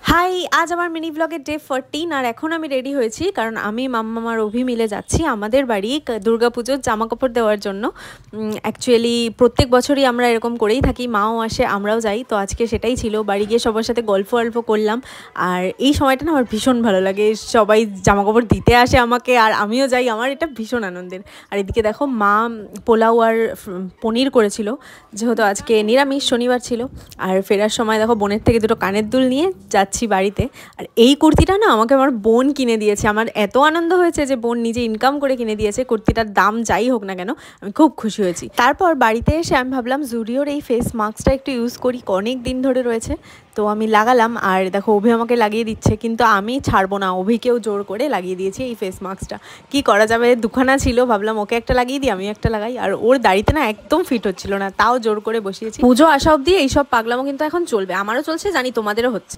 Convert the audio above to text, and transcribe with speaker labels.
Speaker 1: High, আজ আমার mini ব্লগের ডে 14 আর এখন আমি রেডি হয়েছি কারণ আমি মাম্মাম আর অভি মিলে যাচ্ছি আমাদের বাড়ি দুর্গাপুজোর জামা কাপড় দেওয়ার জন্য। অ্যাকচুয়ালি প্রত্যেক বছরই আমরা এরকম করেই থাকি, মাও আসে আমরাও যাই, তো আজকে সেটাই ছিল। বাড়ি গিয়ে সবার সাথে গল্প করলাম। আর এই সময়টা না আমার ভীষণ ভালো লাগে, সবাই জামা কাপড় দিতে আসে আমাকে আর আমিও যাই, আমার এটা ভীষণ আনন্দের। আর এদিকে দেখো মা পোলাও আর পনির করেছিল, যেহেতু আজকে নিরামিষ শনিবার ছিল। আর ফেরার সময় দেখো বোনের থেকে দুটো কানের দুল নিয়ে যাচ্ছি বাড়িতে। আর এই কুর্তিটা না আমাকে আমার বোন কিনে দিয়েছে, আমার এত আনন্দ হয়েছে যে বোন নিজে ইনকাম করে কিনে দিয়েছে। কুর্তিটার দাম যাই হোক না কেন আমি খুব খুশি হয়েছি। তারপর বাড়িতে এসে আমি ভাবলাম জুডিওর এই ফেস মাস্কটা একটু ইউজ করি, অনেক দিন ধরে রয়েছে, তো আমি লাগালাম। আর দেখো অভি আমাকে লাগিয়ে দিচ্ছে, কিন্তু আমি ছাড়বো না, অভিকেও জোর করে লাগিয়ে দিয়েছি এই ফেস মাস্কটা। কি করা যাবে, দুখানা ছিল, ভাবলাম ওকে একটা লাগিয়ে দিই আমি একটা লাগাই। আর ওর দাড়িতে না একদম ফিট হচ্ছিল না, তাও জোর করে বসিয়েছি। পুজো আসা অবধি এইসব পাগলামো কিন্তু এখন চলবে, আমারও চলছে, জানি তোমাদেরও হচ্ছে।